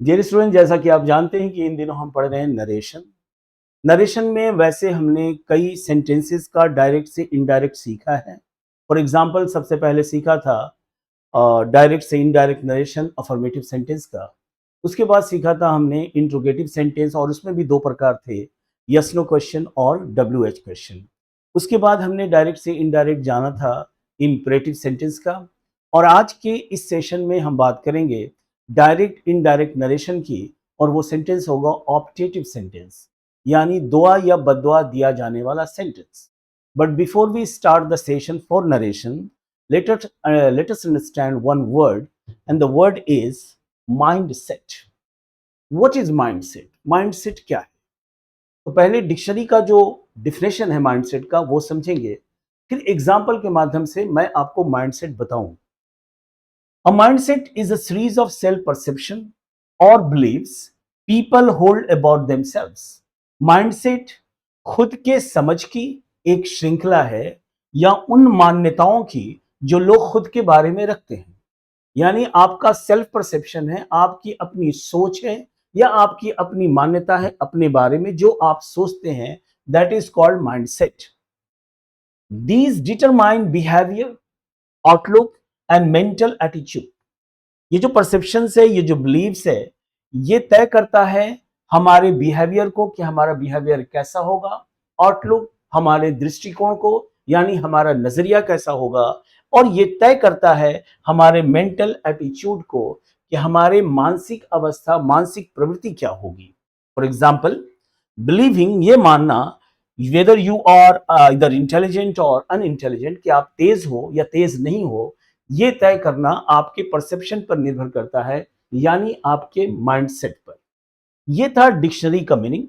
Dear student, जैसा कि आप जानते हैं कि इन दिनों हम पढ़ रहे हैं नरेशन। नरेशन में वैसे हमने कई सेंटेंसेस का डायरेक्ट से इनडायरेक्ट सीखा है। फॉर एग्जांपल सबसे पहले सीखा था डायरेक्ट से इनडायरेक्ट नरेशन अफर्मेटिव सेंटेंस का। उसके बाद सीखा था हमने इंट्रोगेटिव सेंटेंस और उसमें भी दो प्रकार थे, यस नो क्वेश्चन और डब्ल्यू एच क्वेश्चन। उसके बाद हमने डायरेक्ट से इनडायरेक्ट जाना था इम्परेटिव सेंटेंस का। और आज के इस सेशन में हम बात करेंगे डायरेक्ट इनडायरेक्ट नरेशन की, और वो सेंटेंस होगा ऑप्टेटिव सेंटेंस, यानी दुआ या बददुआ दिया जाने वाला sentence. But before we start the session for narration, let us understand one word, and the word is mindset. What is mindset? Mindset क्या है? तो पहले डिक्शनरी का जो डिफिनेशन है माइंडसेट का वो समझेंगे, फिर एग्जाम्पल के माध्यम से मैं आपको माइंडसेट बताऊं। A mindset is a series of self-perception or beliefs people hold about themselves. Mindset खुद के समझ की एक श्रृंखला है या उन मान्यताओं की जो लोग खुद के बारे में रखते हैं। यानी आपका सेल्फ परसेप्शन है, आपकी अपनी सोच है या आपकी अपनी मान्यता है अपने बारे में, जो आप सोचते हैं, that is called mindset. These determine behaviour, outlook and mental attitude. ये जो परसेप्शन है, ये जो बिलीव्स है, ये तय करता है हमारे बिहेवियर को कि हमारा बिहेवियर कैसा होगा, आउटलुक हमारे दृष्टिकोण को यानी हमारा नजरिया कैसा होगा, और ये तय करता है हमारे मेंटल एटीट्यूड को कि हमारे मानसिक अवस्था, मानसिक प्रवृत्ति क्या होगी। फॉर एग्जाम्पल, बिलीविंग ये मानना वेदर यू आर इधर इंटेलिजेंट और अनइंटेलिजेंट, कि आप तेज हो या तेज नहीं हो, ये तय करना आपके परसेप्शन पर निर्भर करता है, यानी आपके माइंडसेट पर। ये था डिक्शनरी का मीनिंग।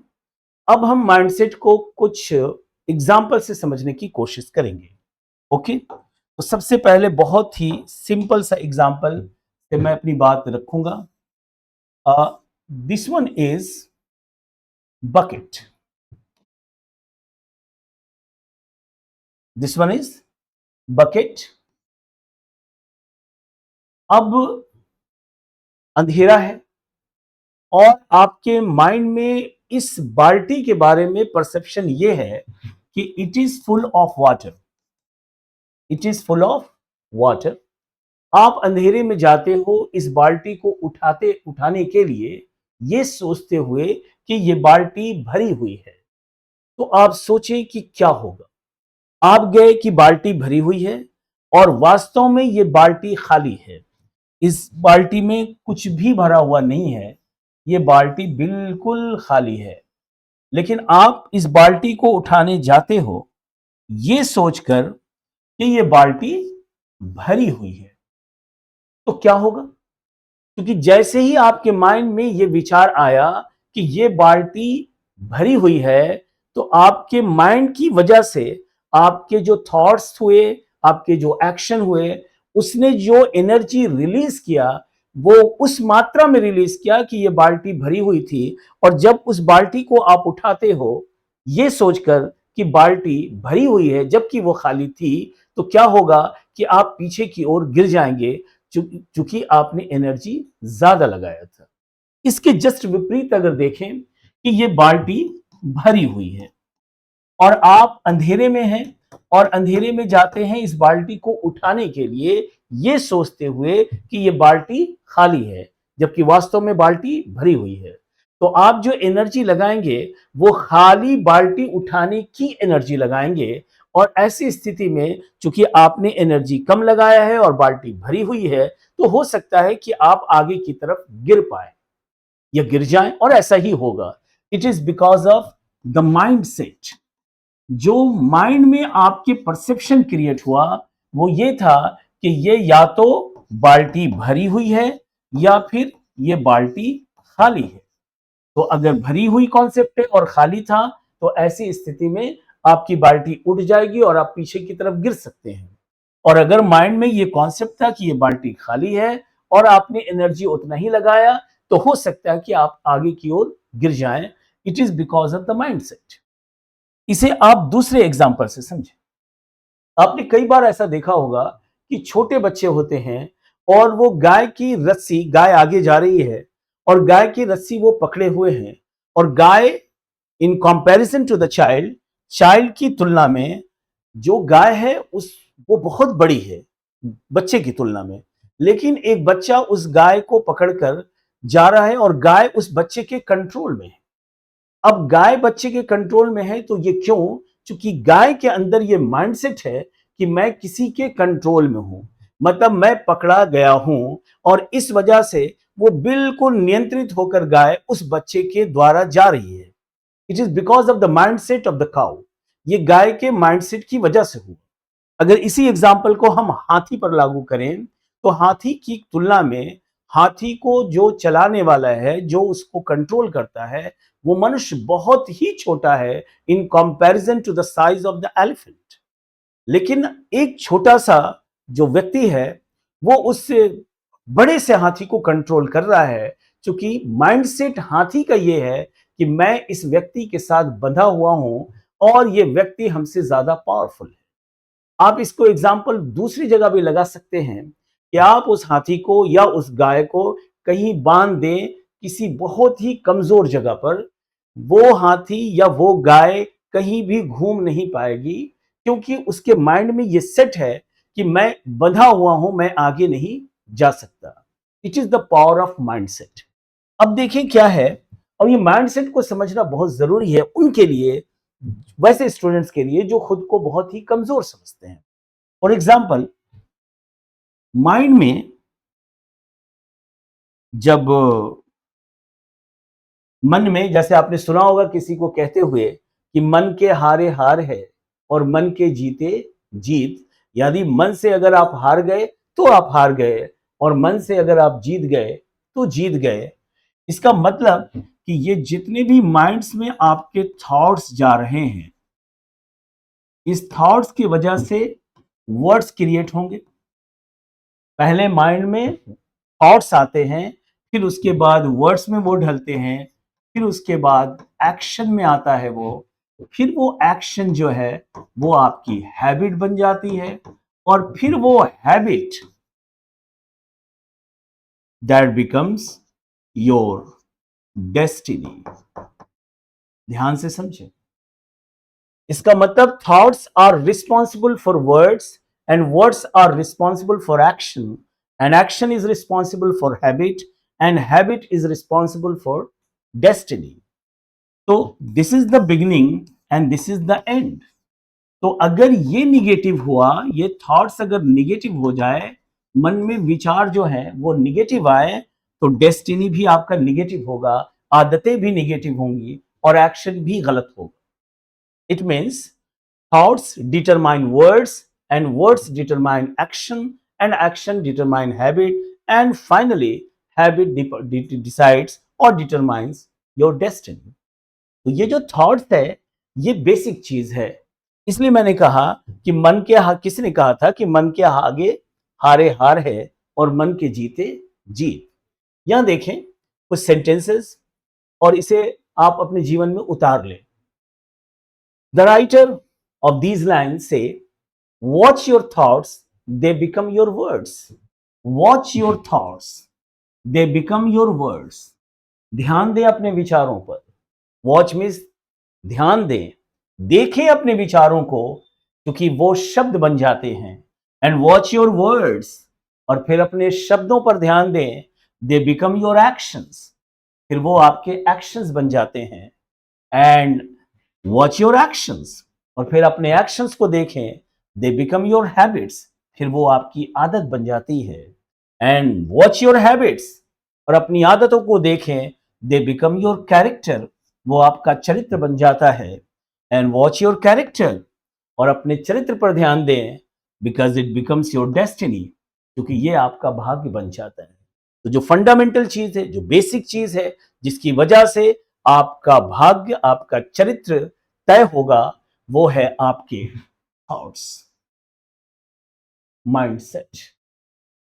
अब हम माइंडसेट को कुछ एग्जाम्पल से समझने की कोशिश करेंगे। ओके, तो सबसे पहले बहुत ही सिंपल सा एग्जाम्पल से मैं अपनी बात रखूंगा। This one is bucket. This one is bucket. अब अंधेरा है और आपके माइंड में इस बाल्टी के बारे में परसेप्शन ये है कि it is full of water. It is full of water. आप अंधेरे में जाते हो इस बाल्टी को उठाने के लिए, ये सोचते हुए कि ये बाल्टी भरी हुई है। तो आप सोचें कि क्या होगा। आप गए कि बाल्टी भरी हुई है और वास्तव में ये बाल्टी खाली है। इस बाल्टी में कुछ भी भरा हुआ नहीं है, ये बाल्टी बिल्कुल खाली है। लेकिन आप इस बाल्टी को उठाने जाते हो ये सोचकर कि ये बाल्टी भरी हुई है। तो क्या होगा? क्योंकि जैसे ही आपके माइंड में ये विचार आया कि ये बाल्टी भरी हुई है, तो आपके माइंड की वजह से आपके जो थॉट्स हुए, आपके जो एक्शन हुए, उसने जो एनर्जी रिलीज किया वो उस मात्रा में रिलीज किया कि ये बाल्टी भरी हुई थी। और जब उस बाल्टी को आप उठाते हो ये सोचकर कि बाल्टी भरी हुई है जबकि वो खाली थी, तो क्या होगा कि आप पीछे की ओर गिर जाएंगे, चूंकि आपने एनर्जी ज्यादा लगाया था। इसके जस्ट विपरीत अगर देखें कि ये बाल्टी भरी हुई है और आप अंधेरे में हैं और अंधेरे में जाते हैं इस बाल्टी को उठाने के लिए ये सोचते हुए कि ये बाल्टी खाली है जबकि वास्तव में बाल्टी भरी हुई है, तो आप जो एनर्जी लगाएंगे वो खाली बाल्टी उठाने की एनर्जी लगाएंगे। और ऐसी स्थिति में चूंकि आपने एनर्जी कम लगाया है और बाल्टी भरी हुई है, तो हो सकता है कि आप आगे की तरफ गिर पाए या गिर जाएं, और ऐसा ही होगा। It is because of the mind set. जो माइंड में आपके परसेप्शन क्रिएट हुआ वो ये था कि ये या तो बाल्टी भरी हुई है या फिर ये बाल्टी खाली है। तो अगर भरी हुई कॉन्सेप्ट है और खाली था, तो ऐसी स्थिति में आपकी बाल्टी उठ जाएगी और आप पीछे की तरफ गिर सकते हैं। और अगर माइंड में ये कॉन्सेप्ट था कि ये बाल्टी खाली है और आपने एनर्जी उतना ही लगाया, तो हो सकता है कि आप आगे की ओर गिर जाएं। It is because of the mindset. इसे आप दूसरे एग्जाम्पल से समझें। आपने कई बार ऐसा देखा होगा कि छोटे बच्चे होते हैं और वो गाय की रस्सी, गाय आगे जा रही है और गाय की रस्सी वो पकड़े हुए हैं, और गाय in comparison to the child, child की तुलना में जो गाय है उस वो बहुत बड़ी है बच्चे की तुलना में। लेकिन एक बच्चा उस गाय को पकड़कर जा रहा है और गाय उस बच्चे के कंट्रोल में है। अब गाय बच्चे के कंट्रोल में है तो ये क्यों? क्योंकि गाय के अंदर ये माइंडसेट है कि मैं किसी के कंट्रोल में हूं, मतलब मैं पकड़ा गया हूं, और इस वजह से वो बिल्कुल नियंत्रित होकर गाय उस बच्चे के द्वारा जा रही है। It is because of the mindset of the cow. ये गाय के माइंडसेट की वजह से हुआ। अगर इसी एग्जाम्पल को हम हाथी पर लागू करें तो हाथी की तुलना में हाथी को जो चलाने वाला है, जो उसको कंट्रोल करता है, वो मनुष्य बहुत ही छोटा है in comparison to the size of the elephant. लेकिन एक छोटा सा जो व्यक्ति है वो उस बड़े से हाथी को कंट्रोल कर रहा है, क्योंकि माइंडसेट हाथी का ये है कि मैं इस व्यक्ति के साथ बंधा हुआ हूं और ये व्यक्ति हमसे ज्यादा पावरफुल है। आप इसको एग्जाम्पल दूसरी जगह भी लगा सकते हैं कि आप उस हाथी को या उस गाय को कहीं बांध दें किसी बहुत ही कमजोर जगह पर, वो हाथी या वो गाय कहीं भी घूम नहीं पाएगी, क्योंकि उसके माइंड में ये सेट है कि मैं बंधा हुआ हूं, मैं आगे नहीं जा सकता। It is the power of mindset. अब देखें क्या है, और ये माइंडसेट को समझना बहुत जरूरी है उनके लिए, वैसे स्टूडेंट्स के लिए जो खुद को बहुत ही कमजोर समझते हैं। फॉर एग्जाम्पल, माइंड में जब मन में, जैसे आपने सुना होगा किसी को कहते हुए कि मन के हारे हार है और मन के जीते जीत, यानी मन से अगर आप हार गए तो आप हार गए, और मन से अगर आप जीत गए तो जीत गए। इसका मतलब कि ये जितने भी माइंड्स में आपके थॉट्स जा रहे हैं, इस थॉट्स की वजह से वर्ड्स क्रिएट होंगे। पहले माइंड में थॉट्स आते हैं, फिर उसके बाद वर्ड्स में वो ढलते हैं, फिर उसके बाद एक्शन में आता है वो, फिर वो एक्शन जो है वो आपकी हैबिट बन जाती है, और फिर वो habit that becomes your destiny. ध्यान से समझें। इसका मतलब thoughts are responsible for words, and words are responsible for action, and action is responsible for habit, and habit is responsible for destiny. तो this is the beginning and this is the end. तो अगर ये negative हुआ, ये thoughts अगर negative हो जाए, मन में विचार जो है वो निगेटिव आए, तो डेस्टिनी भी आपका निगेटिव होगा, आदतें भी निगेटिव होंगी, और एक्शन भी गलत होगा। It means thoughts determine words, and words determine action, and action determine habit, and finally habit decides or determines your destiny. तो ये जो थॉट्स है ये बेसिक चीज है। इसलिए मैंने कहा कि मन के किसी ने कहा था कि मन के आगे हारे हार है और मन के जीते जीत। यहां देखें कुछ सेंटेंसेस, और इसे आप अपने जीवन में उतार लें। The writer of these lines say, watch your thoughts, they become your words. Watch your thoughts, they become your words. ध्यान दें अपने विचारों पर। Watch means ध्यान दें, देखें अपने विचारों को, क्योंकि वो शब्द बन जाते हैं। And watch your words, और फिर अपने शब्दों पर ध्यान दें। They become your actions, फिर वो आपके एक्शंस बन जाते हैं। And वॉच योर एक्शंस, और फिर अपने एक्शंस को देखें। दे बिकम योर हैबिट्स, फिर वो आपकी आदत बन जाती है। एंड वॉच योर हैबिट्स, और अपनी आदतों को देखें। दे बिकम योर कैरेक्टर, वो आपका चरित्र बन जाता है। एंड वॉच योर कैरेक्टर, और अपने चरित्र पर ध्यान दें, because it becomes your destiny, क्योंकि ये आपका भाग्य बन जाता है। तो जो फंडामेंटल चीज है, जो बेसिक चीज है, जिसकी वजह से आपका भाग्य, आपका चरित्र तय होगा, वो है आपके थॉट्स, माइंडसेट।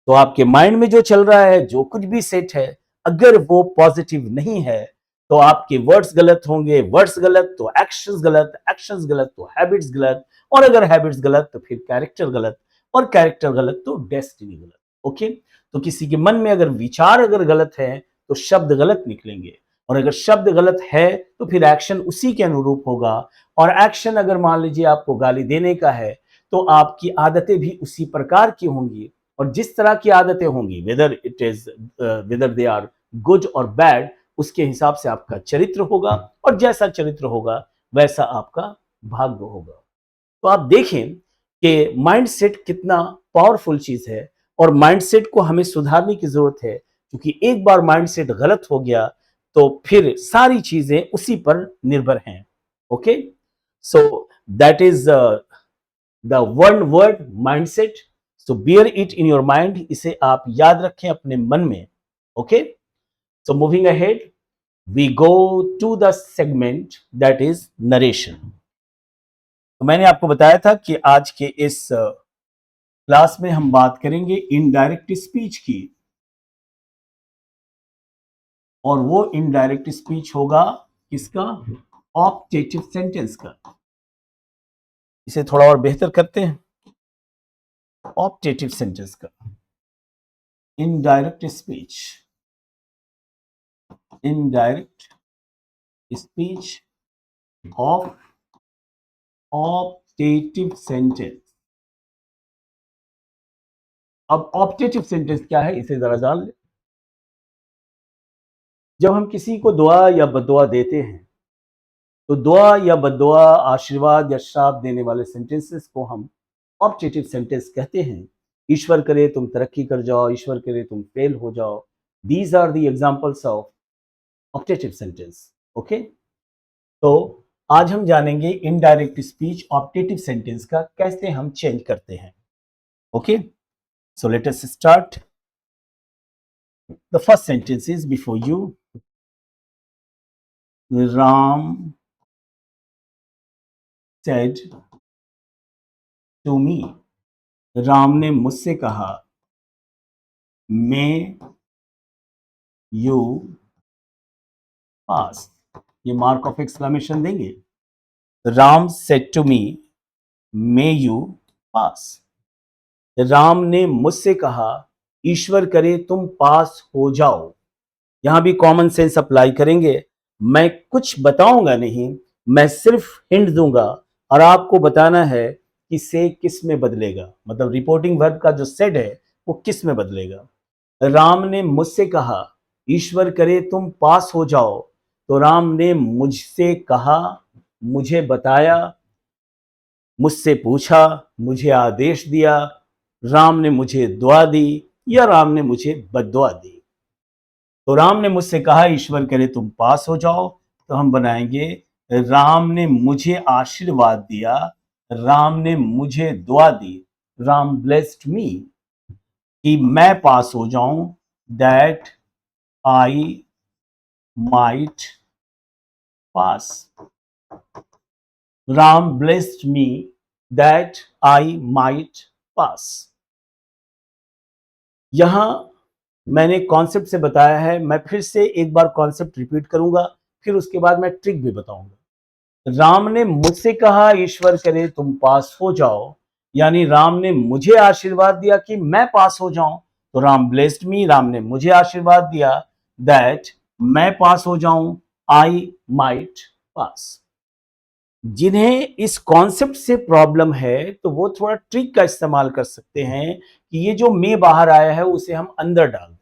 तो आपके माइंड में जो चल रहा है, जो कुछ भी सेट है, अगर वो पॉजिटिव नहीं है तो आपके वर्ड्स गलत होंगे, वर्ड्स गलत तो एक्शंस गलत, एक्शंस गलत तो हैबिट्स गलत, और अगर हैबिट्स गलत तो फिर कैरेक्टर गलत, और कैरेक्टर गलत तो डेस्टिनी गलत। ओके, तो किसी के मन में अगर विचार अगर गलत है तो शब्द गलत निकलेंगे, और अगर शब्द गलत है तो फिर एक्शन उसी के अनुरूप होगा। और एक्शन अगर मान लीजिए आपको गाली देने का है तो आपकी आदतें भी उसी प्रकार की होंगी, और जिस तरह की आदतें होंगी, वेदर दे आर गुड और बैड, उसके हिसाब से आपका चरित्र होगा, और जैसा चरित्र होगा वैसा आपका भाग्य होगा। तो आप देखें कि माइंडसेट कितना पावरफुल चीज है, और माइंडसेट को हमें सुधारने की जरूरत है, क्योंकि एक बार माइंडसेट गलत हो गया तो फिर सारी चीजें उसी पर निर्भर हैं। Okay, so that is the one word mindset. So bear it in your mind, इसे आप याद रखें अपने मन में। Okay, so moving ahead, we go to the segment that is narration. तो मैंने आपको बताया था कि आज के इस क्लास में हम बात करेंगे इनडायरेक्ट स्पीच की, और वो इनडायरेक्ट स्पीच होगा किसका? ऑप्टेटिव सेंटेंस का। इसे थोड़ा और बेहतर करते हैं, ऑप्टेटिव सेंटेंस का। Indirect speech, indirect speech of optative sentence. अब ऑप्टेटिव सेंटेंस क्या है, इसे जरा जान ले। जब हम किसी को दुआ या बददुआ देते हैं तो दुआ या बददुआ, आशीर्वाद या श्राप देने वाले सेंटेंसेस को हम ऑप्टेटिव सेंटेंस कहते हैं। ईश्वर करे तुम तरक्की कर जाओ, ईश्वर करे तुम फेल हो जाओ, these are the examples of optative sentence. Okay, तो आज हम जानेंगे इनडायरेक्ट स्पीच ऑप्टेटिव सेंटेंस का कैसे हम चेंज करते हैं। Okay, so let us start. The first sentence is before you, Ram said to me, Ram ने मुझसे कहा, may you pass। ये मार्क ऑफ एक्सक्लेमेशन देंगे। Ram said to me, may you pass। Ram ने मुझसे कहा, ईश्वर करे तुम पास हो जाओ। यहां भी कॉमन सेंस अप्लाई करेंगे। मैं कुछ बताऊंगा नहीं, मैं सिर्फ हिंट दूंगा, और आपको बताना है कि से किस में बदलेगा, मतलब रिपोर्टिंग वर्ब का जो सेड है वो किस में बदलेगा। राम ने मुझसे कहा, ईश्वर करे तुम पास हो जाओ। तो राम ने मुझसे कहा, मुझे बताया, मुझसे पूछा, मुझे आदेश दिया, राम ने मुझे दुआ दी, या राम ने मुझे बद्दुआ दी। तो राम ने मुझसे कहा, ईश्वर करे तुम पास हो जाओ, तो हम बनाएंगे राम ने मुझे आशीर्वाद दिया, राम ने मुझे दुआ दी, राम ब्लेस्ड मी, कि मैं पास हो जाऊं, that I might pass. Ram blessed me that I might pass. यहां मैंने कॉन्सेप्ट से बताया है, मैं फिर से एक बार कॉन्सेप्ट रिपीट करूंगा, फिर उसके बाद मैं ट्रिक भी बताऊंगा। राम ने मुझसे कहा, ईश्वर करे तुम पास हो जाओ, यानी राम ने मुझे आशीर्वाद दिया कि मैं पास हो जाऊं। तो राम ब्लेस्ड मी, राम ने मुझे आशीर्वाद दिया दैट मैं पास हो जाऊं, आई माइट पास। जिन्हें इस कॉन्सेप्ट से प्रॉब्लम है तो वो थोड़ा ट्रिक का इस्तेमाल कर सकते हैं कि ये जो मे बाहर आया है उसे हम अंदर डाल दें,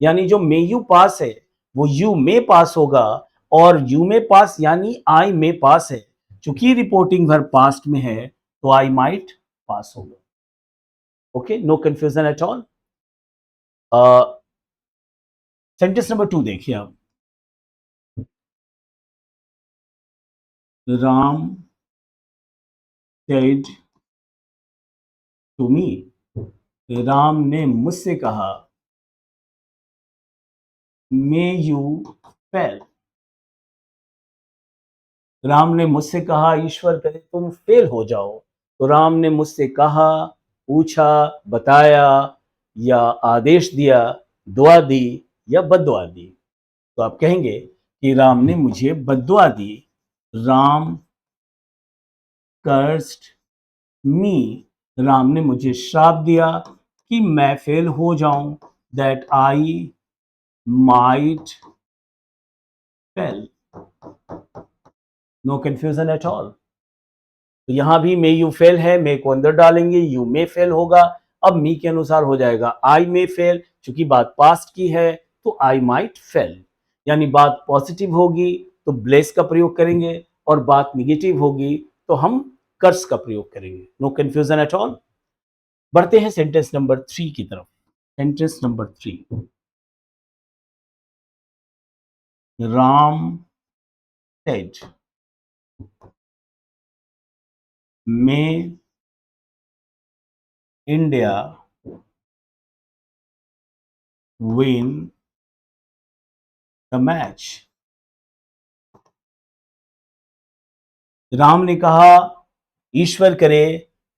यानी जो मे यू पास है वो यू मे पास होगा, और यू मे पास यानी आई मे पास है, चूंकि रिपोर्टिंग वर्ब पास्ट में है तो आई माइट पास होगा। Okay, no confusion at all. Sentence number 2 देखिए आप। Ram said to me, Ram ने मुझसे कहा, मे यू फेल। राम ने मुझसे कहा, ईश्वर करे तुम फेल हो जाओ। तो राम ने मुझसे कहा, पूछा, बताया, या आदेश दिया, दुआ दी, या बद्दुआ दी। तो आप कहेंगे कि राम ने मुझे बद्दुआ दी, राम कर्स्ड मी, राम ने मुझे श्राप दिया कि मैं फेल हो जाऊं, that I might fell. No confusion at all. तो यहां भी मे यू फेल है, मे को अंदर डालेंगे, यू मे फेल होगा। अब मी के अनुसार हो जाएगा आई मे फेल, क्योंकि बात पास्ट की है तो आई माइट फेल। यानी बात पॉजिटिव होगी तो ब्लेस का प्रयोग करेंगे, और बात निगेटिव होगी तो हम कर्स का प्रयोग करेंगे। No confusion at all. बढ़ते हैं सेंटेंस नंबर 3 की तरफ। Sentence number 3, Ram said may India win the match. Ram ने कहा ईश्वर करे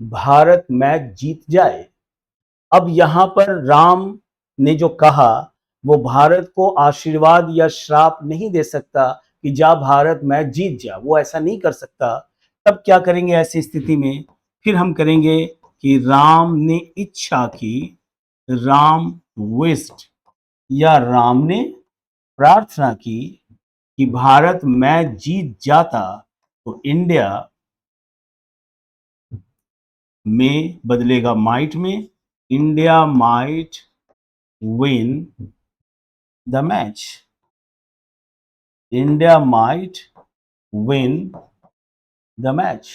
भारत मैच जीत जाए। अब यहां पर राम ने जो कहा वो भारत को आशीर्वाद या श्राप नहीं दे सकता कि जा भारत मैच जीत जा, वो ऐसा नहीं कर सकता। तब क्या करेंगे ऐसी स्थिति में? फिर हम करेंगे कि राम ने इच्छा की, राम विश्ड, या राम ने प्रार्थना की कि भारत मैच जीत जाता तो इंडिया में बदलेगा माइट में, India might win the match. India might win the match.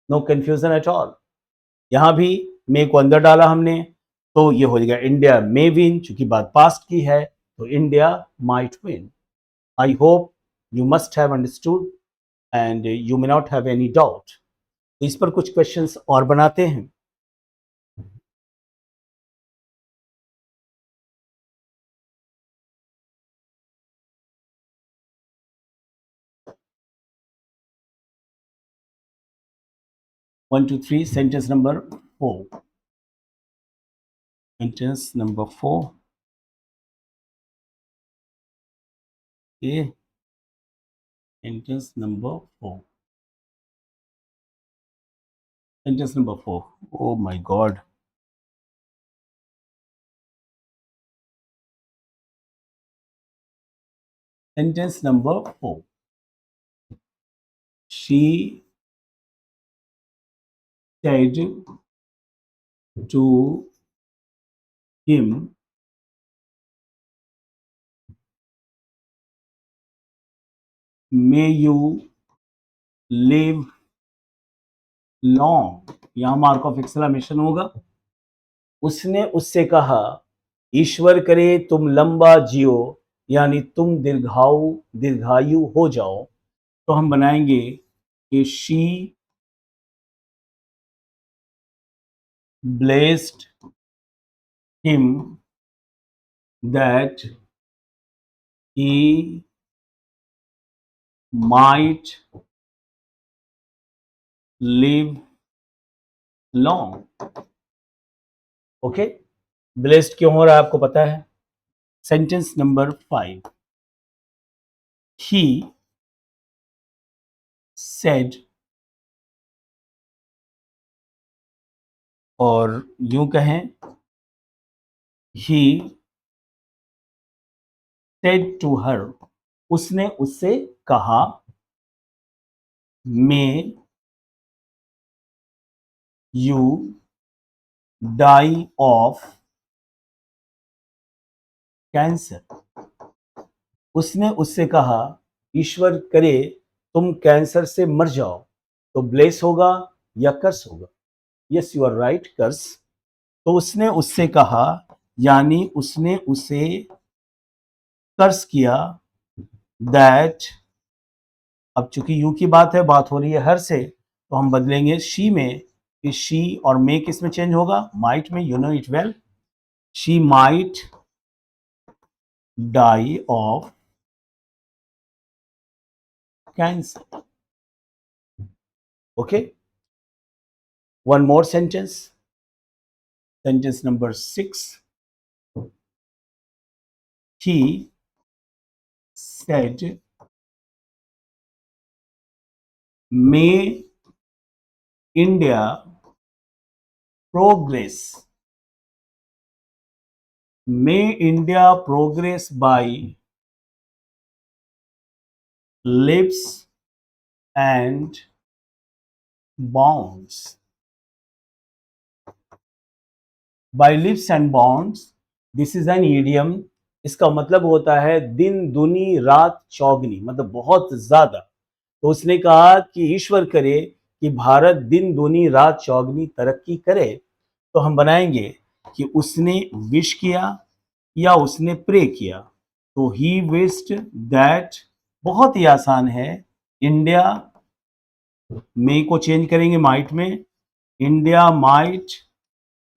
No confusion at all. यहां भी मे को अंदर डाला हमने तो ये हो जाएगा इंडिया मे विन, क्योंकि बात पास्ट की है तो India might win. I hope you must have understood and you may not have any doubt. तो इस पर कुछ क्वेश्चंस और बनाते हैं। 1 2 3, sentence number 4. Sentence number 4. Okay. Sentence number 4. Sentence number 4. Oh my God. Sentence number 4. She said to him, may you live long. यहां mark of exclamation होगा। उसने उससे कहा ईश्वर करे तुम लंबा जियो, यानी तुम दीर्घायु हो जाओ। तो हम बनाएंगे कि she blessed him that he might live long. Okay, blessed क्यों हो रहा है आपको पता है। सेंटेंस नंबर 5, ही सेड, और यूं कहें ही सेड टू हर, उसने उससे कहा, may you die of cancer. उसने उससे कहा ईश्वर करे तुम कैंसर से मर जाओ। तो ब्लेस होगा या कर्स होगा? यस यू आर राइट, कर्स। तो उसने उससे कहा, यानी उसने उसे कर्स किया, दैट, अब चूंकि यू की बात है, बात हो रही है हर से, तो हम बदलेंगे शी में, कि शी और मे किस में चेंज होगा? माइट में। You know it well. She might die of cancer. Okay, one more sentence, sentence number 6, he said, may India progress May India progress by leaps and bounds. By leaps and bounds, this is an idiom. इसका मतलब होता है दिन दुनी रात चौगनी, मतलब बहुत ज्यादा। तो उसने कहा कि ईश्वर करे कि भारत दिन दुनी रात चौगनी तरक्की करे, तो हम बनाएंगे कि उसने विश किया या उसने प्रे किया। तो ही विश्ड दैट, बहुत ही आसान है। इंडिया में को चेंज करेंगे माइट में, इंडिया माइट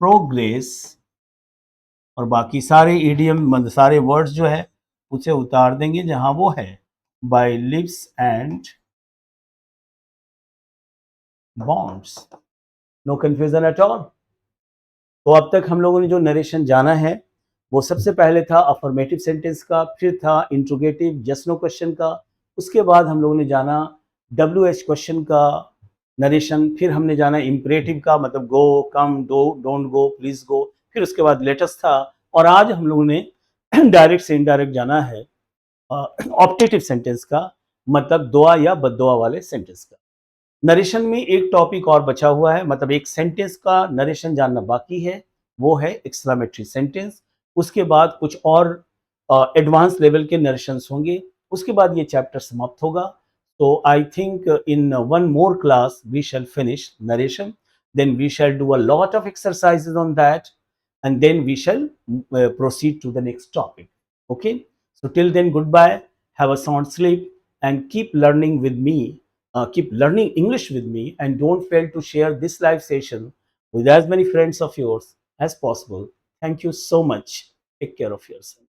प्रोग्रेस, और बाकी सारे इडियम मतलब सारे वर्ड्स जो है उसे उतार देंगे जहां वो है, by leaps and bounds. No confusion at all. तो अब तक हम लोगों ने जो नरेशन जाना है वो सबसे पहले था अफर्मेटिव सेंटेंस का, फिर था इंट्रोगेटिव यस नो क्वेश्चन का, उसके बाद हम लोगों ने जाना WH क्वेश्चन का नरेशन, फिर हमने जाना इम्परेटिव का, मतलब go, come, do, don't go, please go, फिर उसके बाद लेटेस्ट था, और आज हम लोगों ने डायरेक्ट से इनडायरेक्ट जाना है ऑप्टेटिव सेंटेंस का, मतलब दुआ या बद्दुआ वाले सेंटेंस का। नरेशन में एक टॉपिक और बचा हुआ है, मतलब एक सेंटेंस का नरेशन जानना बाकी है, वो है एक्सक्लेमेटरी सेंटेंस। उसके बाद कुछ और एडवांस लेवल के नरेशंस होंगे, उसके बाद ये चैप्टर समाप्त होगा। तो I think in one more class we shall finish narration, then we shall do a lot of exercises on that, and then we shall proceed to the next topic. Okay, so till then, goodbye, have a sound sleep, and keep learning with me, keep learning English with me, and don't fail to share this live session with as many friends of yours as possible. Thank you so much. Take care of yourself.